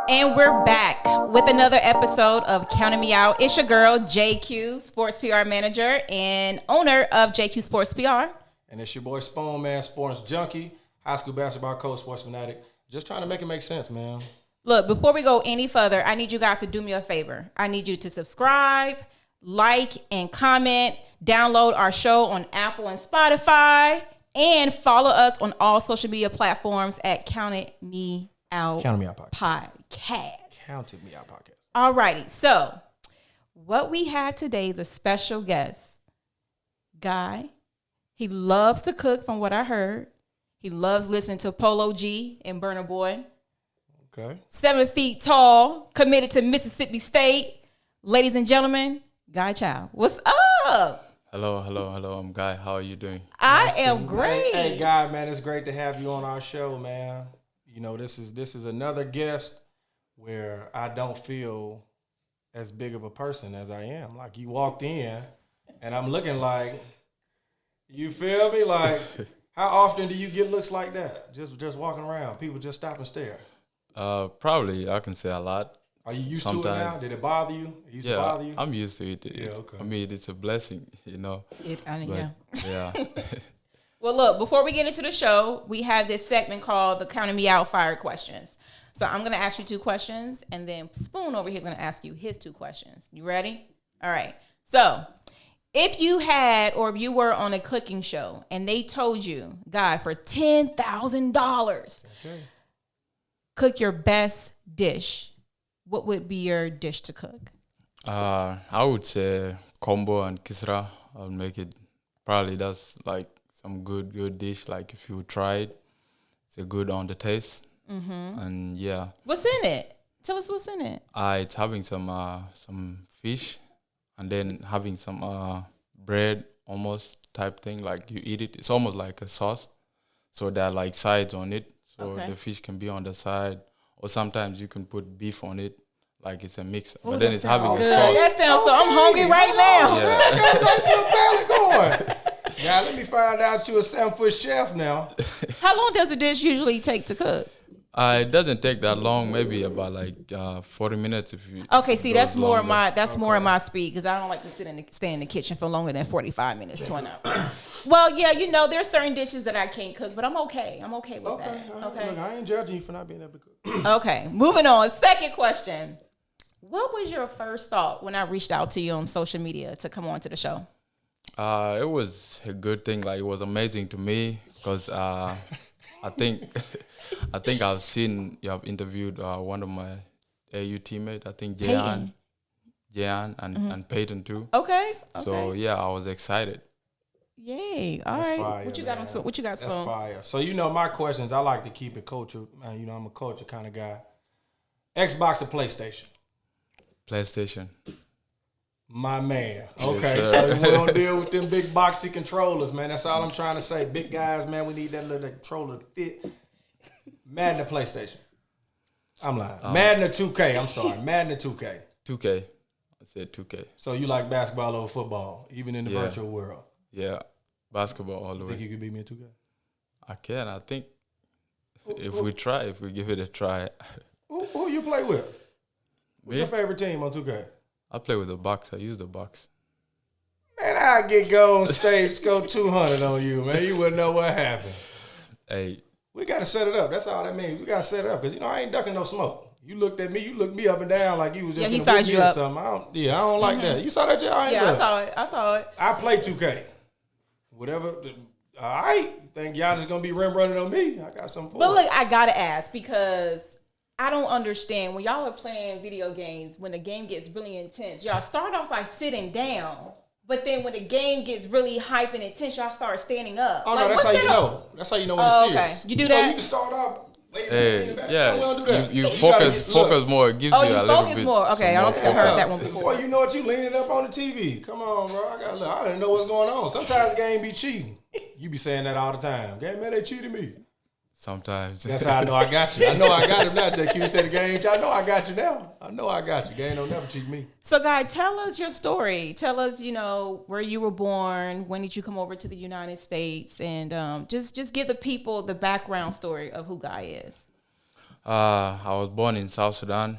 And we're back with another episode of Counting Me Out. It's your girl, JQ, Sports PR Manager and owner of JQ Sports PR. And it's your boy Spoon, man, sports junkie, high school basketball coach, sports fanatic. Just trying to make it make sense, man. Look, before we go any further, I need you guys to do me a favor. I need you to subscribe, like, and comment. Download our show on Apple and Spotify. And follow us on all social media platforms at Counting Me Out Podcast. Counted Me Out Podcast. All righty. So, what we have today is a special guest. Guy. He loves to cook, from what I heard. He loves listening to Polo G and Burna Boy. Okay. 7 feet tall, committed to Mississippi State. Ladies and gentlemen, Guy Chol. What's up? Hello. I'm Guy. How are you doing? I am great. Hey, Guy, man, it's great to have you on our show, man. You know, this is another guest where I don't feel as big of a person as I am. Like, you walked in, and I'm looking like, you feel me? Like, how often do you get looks like that? Just walking around, people just stop and stare. Probably I can say a lot. Are you used Sometimes. to it now? Did it bother you? It used to bother you? I'm used to it. Okay. I mean, it's a blessing, you know. Yeah. Yeah. Well, look, before we get into the show, we have this segment called the Counting Me Out Fire Questions. So I'm going to ask you 2 questions, and then Spoon over here is going to ask you his 2 questions. You ready? All right. So if you had, or if you were on a cooking show, and they told you, Guy, for $10,000, cook your best dish, what would be your dish to cook? I would say combo and kisra. I'll make it. Probably that's like some good dish. Like if you try it, it's a good on the taste. Mm-hmm. And yeah. What's in it? Tell us what's in it. It's having some fish, and then having some bread, almost type thing. Like you eat it. It's almost like a sauce. So there are like sides on it. So the fish can be on the side. Or sometimes you can put beef on it, like it's a mix. Ooh, but then it's having a good. sauce. That sounds so. I'm hungry right now. Yeah. That's your palate going. Now, let me find out you're a 7-foot chef now. How long does a dish usually take to cook? It doesn't take that long, maybe about like 40 minutes if you. Okay, see, that's more longer. more of my speed, because I don't like to stay in the kitchen for longer than 45 minutes to an hour. Well, yeah, you know, there's certain dishes that I can't cook, but I'm okay. I'm okay with that. Okay. Look, I ain't judging you for not being able to cook. Okay, moving on. Second question. What was your first thought when I reached out to you on social media to come on to the show? It was a good thing. Like, it was amazing to me because I think I've seen you have interviewed one of my AU teammates. I think Jehan and Peyton too. Okay. So yeah, I was excited. Yay! All right. Fire, what you got man. on? What you got, Spoon? That's fire. So you know my questions. I like to keep it culture. Man, you know I'm a culture kind of guy. Xbox or PlayStation? PlayStation. My man. Okay, Yes, so we don't deal with them big boxy controllers, man. That's all I'm trying to say. Big guys, man, we need that little controller to fit. Madden or PlayStation? I'm lying. Madden or 2K? I'm sorry. Madden or 2K? 2K. I said 2K. So you like basketball over football, even in the virtual world? Yeah. Basketball all the way. Think you could beat me in 2K? I can. I think if we give it a try. Who you play with? What's your favorite team on 2K? I play with the box. I use the box. Man, I get go on stage, score 200 on you, man. You wouldn't know what happened. Hey. We got to set it up. That's all that means. We got to set it up because, you know, I ain't ducking no smoke. You looked at me. You looked me up and down like you was just he sized you up. Something. I don't like that. You saw that, Jay? I saw it. I play 2K. Whatever. All right. Think y'all just going to be running on me? I got some. But look, I got to ask because I don't understand when y'all are playing video games, when the game gets really intense, y'all start off by sitting down, but then when the game gets really hype and intense, y'all start standing up. Oh, no, that's how you know. That's how you know when it's serious. Okay. You do that? You can start off. Hey, yeah. We don't do that. You focus more. It gives you a little bit. Oh, you focus more. Okay, I don't think I heard that one before. Before you know it, you leaning up on the TV. Come on, bro. I didn't know what's going on. Sometimes the game be cheating. You be saying that all the time. Game, man, they cheated me. Sometimes. That's how I know I got you. I know I got him now, JQ. You said the game. I know I got you now. I know I got you. Game don't never cheat me. So, Guy, tell us your story. Tell us, where you were born. When did you come over to the United States? And just give the people the background story of who Guy is. I was born in South Sudan,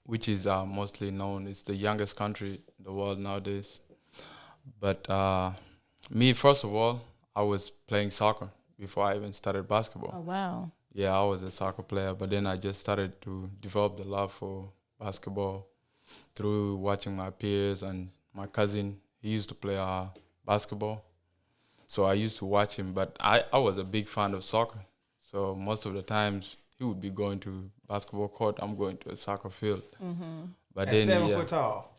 which is mostly known. It's the youngest country in the world nowadays. But me, first of all, I was playing soccer before I even started basketball. Oh, wow. Yeah, I was a soccer player, but then I just started to develop the love for basketball through watching my peers and my cousin. He used to play basketball, so I used to watch him. But I was a big fan of soccer, so most of the times he would be going to basketball court. I'm going to a soccer field. But At then 7 foot tall.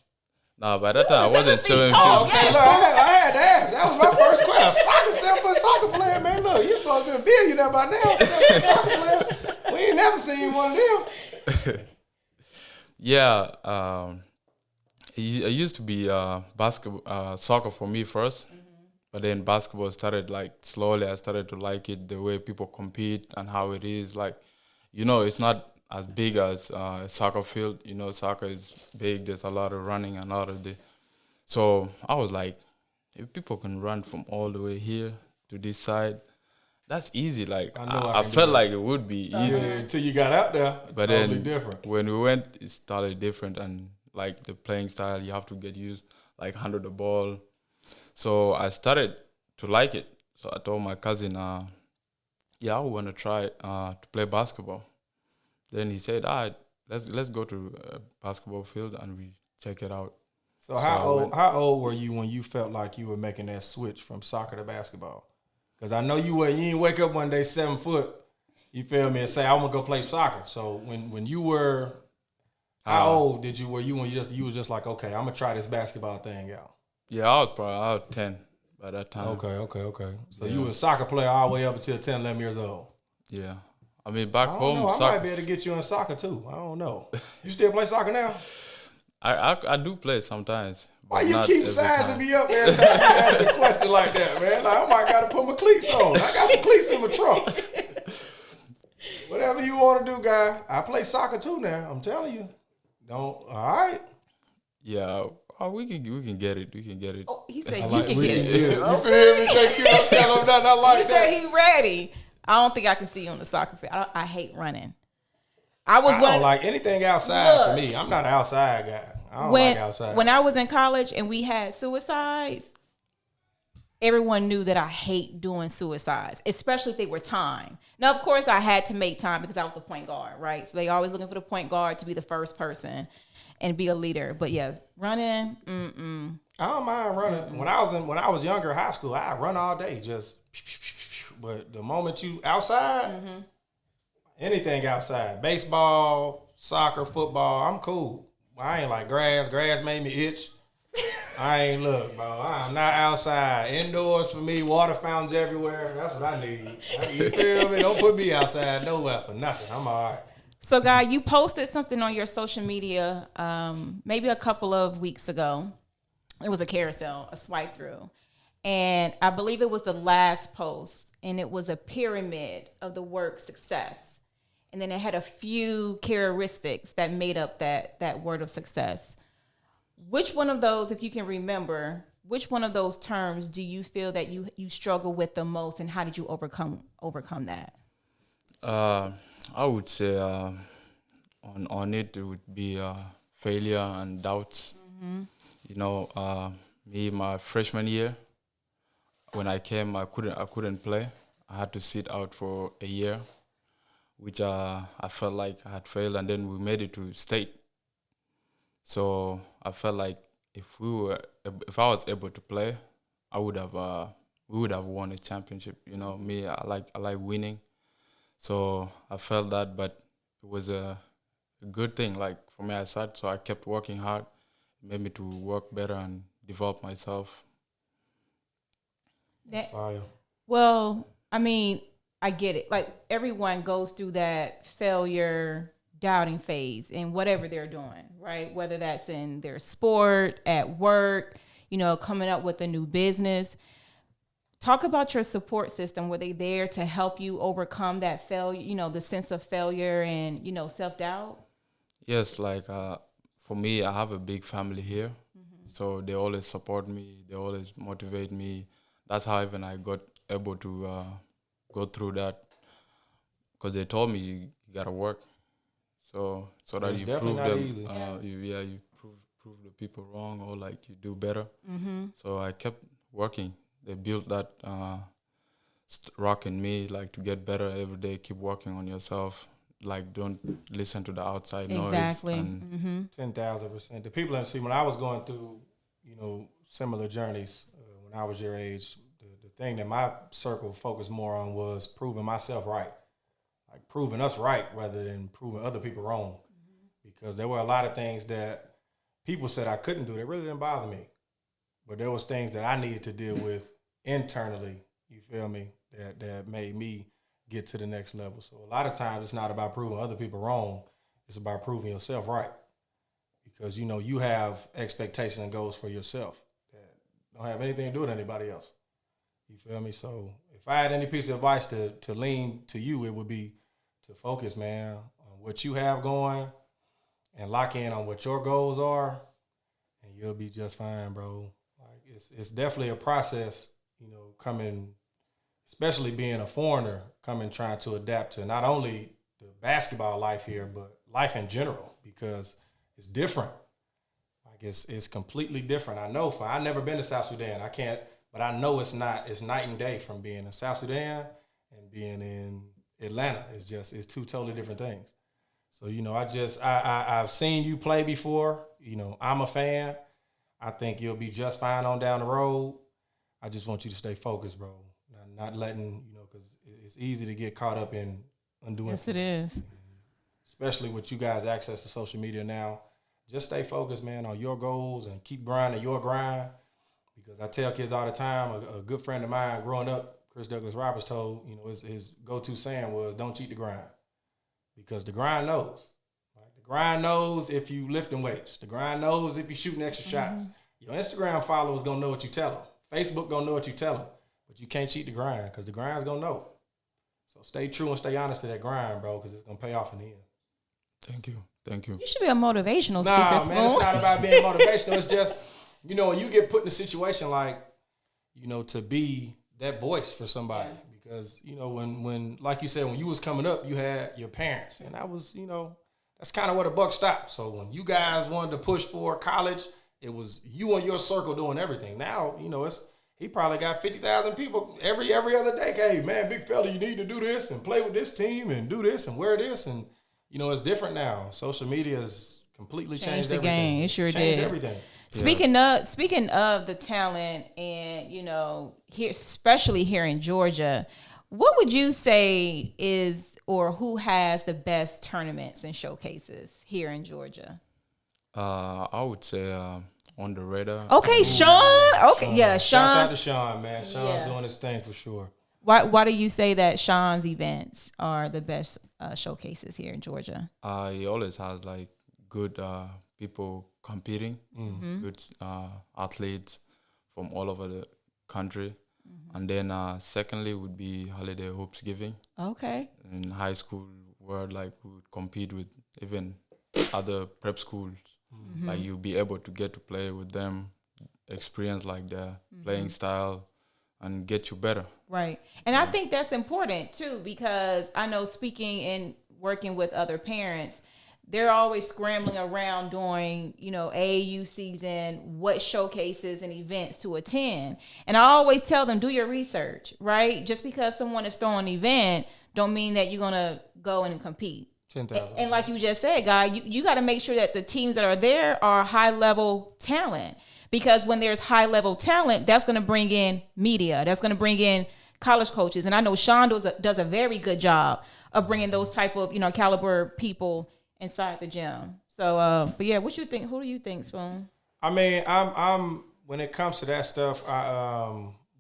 no, by that time I wasn't 7 feet. tall, Okay, look, I had to ask. That was my first question. Soccer, 7 foot soccer player, man. Look, you're supposed to be a billionaire by now. 7 foot soccer player. We ain't never seen one of them. Yeah, it used to be basketball, soccer for me first, but then basketball started like slowly. I started to like it, the way people compete and how it is. Like, it's not as big as a soccer field. Soccer is big. There's a lot of running and all of the. So I was like, if people can run from all the way here to this side, that's easy. Like I felt like it would be easy. Yeah, until you got out there, But totally then different. when we went, it started different, and like the playing style, you have to get used, like handle the ball. So I started to like it. So I told my cousin, yeah, I want to try to play basketball. Then he said, all right, let's go to a basketball field and we check it out. So how old were you when you felt like you were making that switch from soccer to basketball? Because I know you didn't wake up one day 7 foot, you feel me, and say, I'm gonna go play soccer. So when you were, how old were you when you was just like, okay, I'm gonna try this basketball thing out? Yeah, I was 10 by that time. Okay. So you were a soccer player all the way up until 10, 11 years old. Yeah. I mean, back I don't home, know. I soccer, might be able to get you in soccer too. I don't know. You still play soccer now? I do play sometimes. Why but you not keep every sizing time. me up every time you ask a question like that, man? Like, I might got to put my cleats on. I got some cleats in my trunk. Whatever you want to do, guy. I play soccer too now. I'm telling you. All right. Yeah, we can get it. We can get it. Oh, he said Like, you can we get can it. get it. You feel me? Take you up, tell him nothing. I like He that. said he ready. I don't think I can see you on the soccer field. I hate running. I don't like anything outside Look. for me. I'm not an outside guy. I don't like outside. When I was in college and we had suicides, everyone knew that I hate doing suicides, especially if they were timed. Now, of course, I had to make time because I was the point guard, right? So they always looking for the point guard to be the first person and be a leader. But yes, running, I don't mind running. When I was younger, high school, I run all day, just. But the moment you outside, anything outside, baseball, soccer, football, I'm cool. I ain't like grass. Grass made me itch. I ain't look, bro. I'm not outside. Indoors for me, water fountains everywhere. That's what I need. You feel me? Don't put me outside nowhere for nothing. I'm all right. So, Guy, you posted something on your social media maybe a couple of weeks ago. It was a carousel, a swipe through. And I believe it was the last post. And it was a pyramid of the word success. And then it had a few characteristics that made up that word of success. Which one of those, if you can remember, which one of those terms do you feel that you struggle with the most, and how did you overcome that? I would say on it would be failure and doubts. Me, my freshman year, when I came, I couldn't play. I had to sit out for a year, which I felt like I had failed, and then we made it to state. So I felt like if I was able to play, we would have won a championship. Me, I like winning, so I felt that. But it was a good thing, like for me. So I kept working hard. It made me to work better and develop myself. Well, I mean, I get it. Like, everyone goes through that failure, doubting phase in whatever they're doing, right? Whether that's in their sport, at work, coming up with a new business. Talk about your support system. Were they there to help you overcome that failure, the sense of failure and, self-doubt? Yes, like for me, I have a big family here. So they always support me. They always motivate me. That's how even I got able to go through that. Because they told me, you you gotta work. So that It's you definitely prove not them. easy. You prove the people wrong, or like you do better. Mm-hmm. So I kept working. They built that rock in me, like to get better every day. Keep working on yourself. Like don't listen to the outside Exactly. noise. And Mm-hmm. 10,000%. The people that see when I was going through, similar journeys when I was your age, the thing that my circle focused more on was proving myself right, like proving us right rather than proving other people wrong. Because there were a lot of things that people said I couldn't do that really didn't bother me, but there was things that I needed to deal with internally. You feel me? That made me get to the next level. So a lot of times it's not about proving other people wrong. It's about proving yourself right. Because, you have expectations and goals for yourself that don't have anything to do with anybody else. You feel me? So if I had any piece of advice to lean to you, it would be to focus, man, on what you have going and lock in on what your goals are, and you'll be just fine, bro. Like it's definitely a process, coming, especially being a foreigner, coming trying to adapt to not only the basketball life here, but life in general, because it's different. Like it's completely different. I never been to South Sudan. I can't, but I know it's night and day from being in South Sudan and being in Atlanta. It's two totally different things. So, I've seen you play before. I'm a fan. I think you'll be just fine on down the road. I just want you to stay focused, bro. Not letting, because it's easy to get caught up in undoing. Yes, it is. Especially with you guys' access to social media now. Just stay focused, man, on your goals and keep grinding your grind. Because I tell kids all the time, a good friend of mine growing up, Chris Douglas Roberts told, his go-to saying was, don't cheat the grind. Because the grind knows. Right? The grind knows if you lifting weights. The grind knows if you shooting extra shots. Your Instagram followers going to know what you tell them. Facebook going to know what you tell them. But you can't cheat the grind because the grind's going to know. So stay true and stay honest to that grind, bro, because it's going to pay off in the end. Thank you. You should be a motivational speaker, Nah, Spoon. man, it's not about being motivational. It's just, when you get put in a situation like, to be that voice for somebody. Because, when like you said, when you was coming up, you had your parents. And that was, that's kind of where the buck stopped. So when you guys wanted to push for college, it was you and your circle doing everything. Now, he probably got 50,000 people every other day. Hey, man, big fella, you need to do this and play with this team and do this and wear this. And, it's different now. Social media has completely changed the everything. game. It sure changed did. Everything. Speaking of the talent and, here, especially here in Georgia, what would you say is or who has the best tournaments and showcases here in Georgia? I would say on the radar. Okay, Sean. Okay, yeah, Sean. Shouts out to Sean, man. Sean's doing his thing for sure. Why do you say that Sean's events are the best showcases here in Georgia? He always has like good people competing, good athletes from all over the country. And then secondly would be holiday hoops giving. Okay. In high school, where like we would compete with even other prep schools. Like you'll be able to get to play with them, experience like their playing style, and get you better. Right. And I think that's important too, because I know speaking and working with other parents, they're always scrambling around during, AAU season, what showcases and events to attend. And I always tell them, do your research, right? Just because someone is throwing an event don't mean that you're going to go and compete. 10,000. And like you just said, Guy, you got to make sure that the teams that are there are high-level talent. Because when there's high-level talent, that's going to bring in media. That's going to bring in college coaches. And I know Sean does a very good job of bringing those type of, caliber people inside the gym. So, but yeah, what you think? Who do you think, Spoon? I mean, I'm when it comes to that stuff,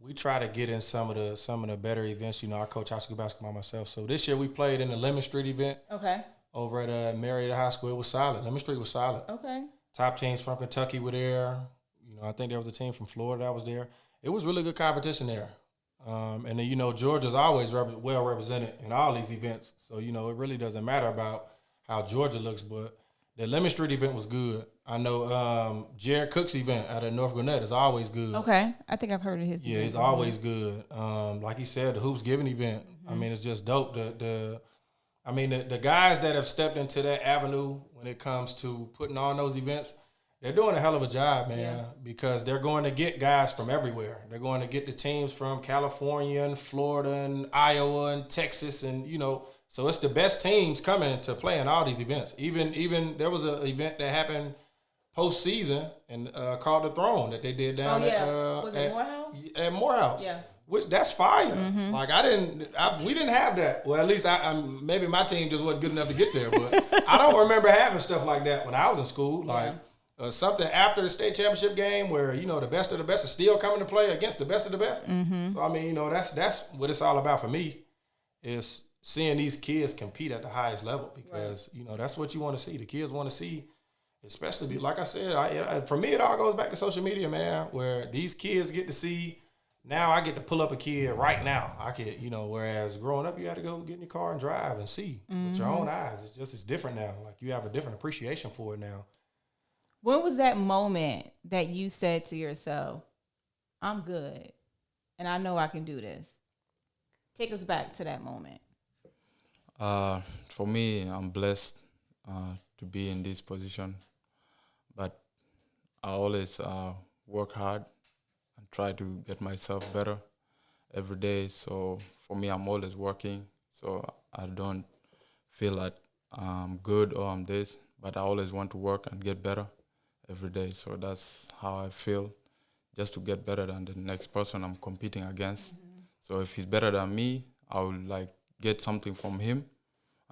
we try to get in some of the better events. I coach high school basketball myself. So this year we played in the Lemon Street event. Okay. Over at Marietta High School. It was solid. Lemon Street was solid. Okay. Top teams from Kentucky were there. I think there was a team from Florida that was there. It was really good competition there. And then, Georgia's always well represented in all these events. So, it really doesn't matter about how Georgia looks, but the Lemon Street event was good. I know Jared Cook's event out of North Gwinnett is always good. Okay. I think I've heard of his event. Yeah, it's always good. Like he said, the Hoops Giving event, I mean, it's just dope. I mean, the guys that have stepped into that avenue when it comes to putting on those events, they're doing a hell of a job, man, because they're going to get guys from everywhere. They're going to get the teams from California and Florida and Iowa and Texas and, so it's the best teams coming to play in all these events. Even there was an event that happened postseason and called the Throne that they did down was it Morehouse? At Morehouse. Yeah. Which that's fire. Like we didn't have that. Well, at least maybe my team just wasn't good enough to get there. But I don't remember having stuff like that when I was in school. Like something after the state championship game where the best of the best is still coming to play against the best of the best. So I mean, that's what it's all about for me, is seeing these kids compete at the highest level, because that's what you want to see. The kids want to see, especially like I said. For me, it all goes back to social media, man, where these kids get to see. Now I get to pull up a kid right now. I could, whereas growing up, you had to go get in your car and drive and see with your own eyes. It's different now. Like, you have a different appreciation for it now. When was that moment that you said to yourself, I'm good and I know I can do this? Take us back to that moment. For me, I'm blessed to be in this position, but I always work hard and try to get myself better every day. So for me, I'm always working. So I don't feel like I'm good or I'm this, but I always want to work and get better every day. So that's how I feel, just to get better than the next person I'm competing against. So if he's better than me, I will get something from him,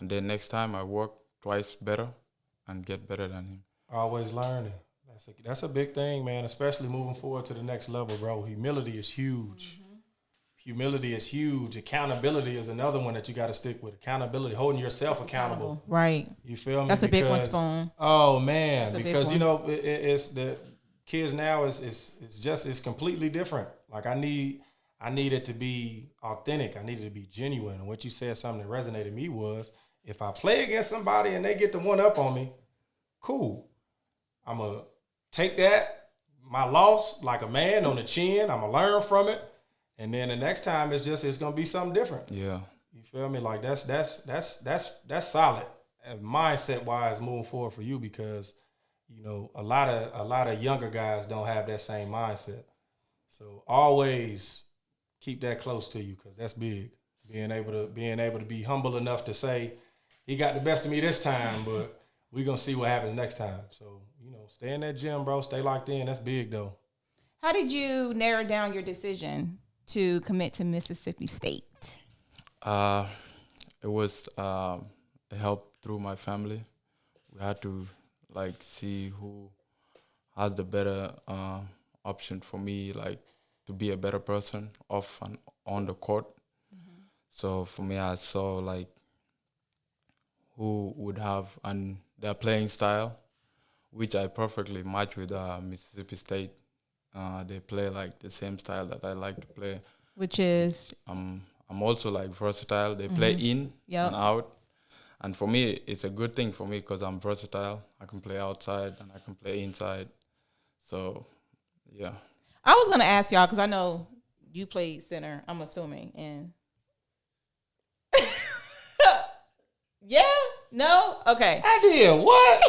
and then next time I work twice better and get better than him. Always learning. That's a big thing, man, especially moving forward to the next level, bro. Humility is huge. Humility is huge. Accountability is another one that you got to stick with. Accountability, holding yourself accountable. Right. You feel me? That's a big one, Spoon. Oh, man. Because, it's the kids now it's completely different. Like, I need it to be authentic. I need it to be genuine. And what you said, something that resonated with me was, if I play against somebody and they get the one up on me, cool. I'm going to take that, my loss, like a man on the chin. I'm going to learn from it. And then the next time it's going to be something different. Yeah. You feel me? Like, that's solid, mindset wise, moving forward for you, because, a lot of younger guys don't have that same mindset. So always keep that close to you, because that's big. Being able to be humble enough to say, he got the best of me this time, but we're going to see what happens next time. So, stay in that gym, bro. Stay locked in. That's big, though. How did you narrow down your decision to commit to Mississippi State? It was help through my family. We had to see who has the better option for me, to be a better person off and on the court. So for me, I saw who would have and their playing style, which I perfectly match with Mississippi State. They play the same style that I like to play, which is I'm also versatile. They play in and out, and for me it's a good thing for me because I'm versatile. I can play outside and I can play inside. So yeah, I was gonna ask y'all because I know you played center, I'm assuming, and yeah, no, okay, I did what?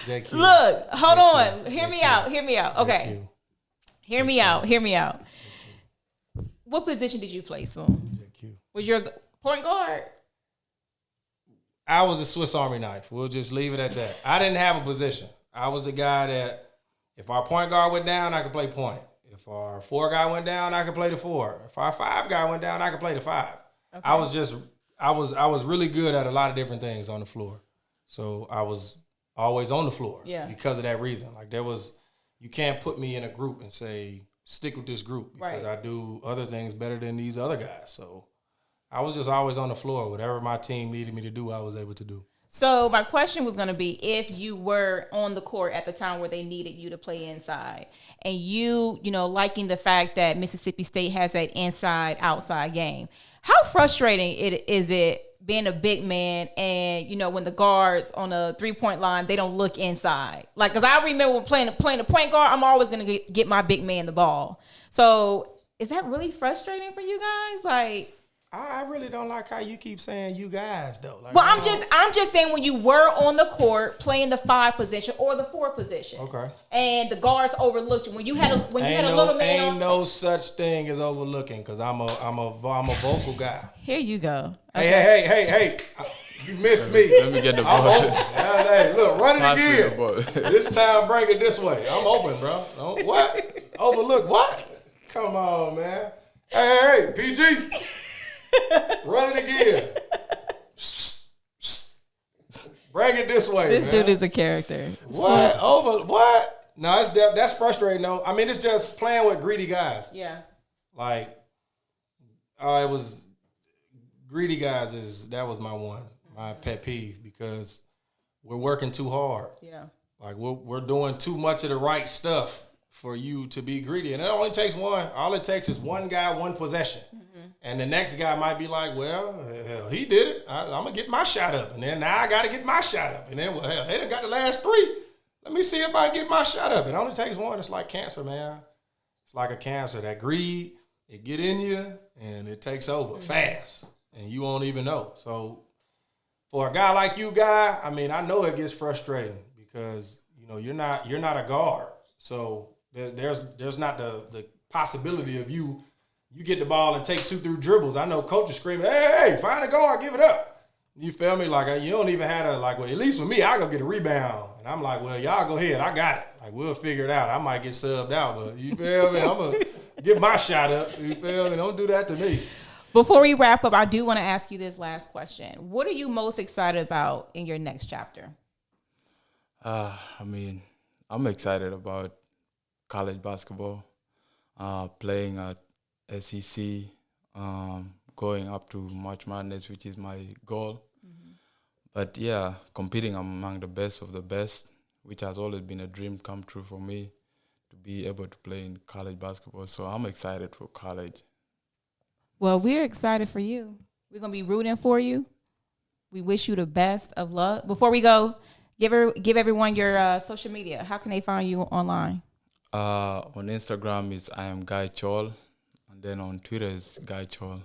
JQ. Look, hold JQ. on. Hear me out. Okay. JQ. Hear me out. What position did you play, Spoon? JQ. Was your point guard? I was a Swiss Army knife. We'll just leave it at that. I didn't have a position. I was the guy that if our point guard went down, I could play point. If our 4 guy went down, I could play the 4. If our 5 guy went down, I could play the 5. Okay. I was really good at a lot of different things on the floor. So I was always on the floor because of that reason. You can't put me in a group and say, stick with this group because I do other things better than these other guys. So I was just always on the floor. Whatever my team needed me to do, I was able to do. So my question was going to be, if you were on the court at the time where they needed you to play inside, and you liking the fact that Mississippi State has that inside-outside game, how frustrating is it being a big man and, when the guards on a 3-point line, they don't look inside? Because I remember when playing the point guard, I'm always going to get my big man the ball. So is that really frustrating for you guys? I really don't like how you keep saying you guys though. Like, Well, I'm just saying when you were on the court playing the 5 position or the 4 position. Okay. And the guards overlooked you when you had a little man. Ain't no such thing as overlooking because I'm a vocal guy. Here you go. Okay. Hey. You missed me. Let me get the ball. Hey, look, run it Pass me the again. ball. This time, bring it this way. I'm open, bro. What? Overlook what? Come on, man. Hey, PG. Run it again. Bring it this way, This man. dude is a character. What? What? No, that's frustrating, though. I mean, it's just playing with greedy guys. Yeah. Like, it was greedy guys that was my pet peeve because we're working too hard. Yeah. Like we're doing too much of the right stuff for you to be greedy. And it only takes one. All it takes is one guy, one possession. Mm-hmm. And the next guy might be like, well, hell, he did it. I'm going to get my shot up. And then now I got to get my shot up. And then, well, hell, they done got the last 3. Let me see if I get my shot up. It only takes one. It's like cancer, man. It's like a cancer. That greed, it get in you and it takes over fast. And you won't even know. So for a guy like you, Guy, I mean, I know it gets frustrating because, you know, you're not a guard. So there's not the possibility of you get the ball and take 2-3 dribbles. I know coaches screaming, hey, find a guard, give it up. You feel me? Like, you don't even have to, like, well, at least with me, I go get a rebound. And I'm like, well, y'all go ahead. I got it. Like, we'll figure it out. I might get subbed out, but you feel me? I'm going to get my shot up. You feel me? Don't do that to me. Before we wrap up, I do want to ask you this last question. What are you most excited about in your next chapter? I mean, I'm excited about college basketball, playing at SEC, going up to March Madness, which is my goal. Mm-hmm. But yeah, competing among the best of the best, which has always been a dream come true for me, to be able to play in college basketball. So I'm excited for college. Well, we're excited for you. We're going to be rooting for you. We wish you the best of luck. Before we go, give everyone your social media. How can they find you online? On Instagram is I am Guy Chol, and then on Twitter is Guy Chol.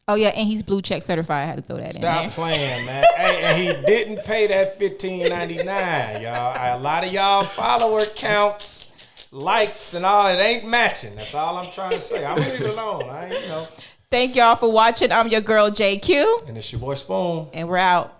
Oh yeah, and he's blue check certified. I had to throw that in there. Stop playing, man. Hey, and he didn't pay that $15.99, y'all. A lot of y'all follower counts, likes, and all, it ain't matching. That's all I'm trying to say. I'm gonna leave it alone. I ain't, Thank y'all for watching. I'm your girl JQ, and it's your boy Spoon, and we're out.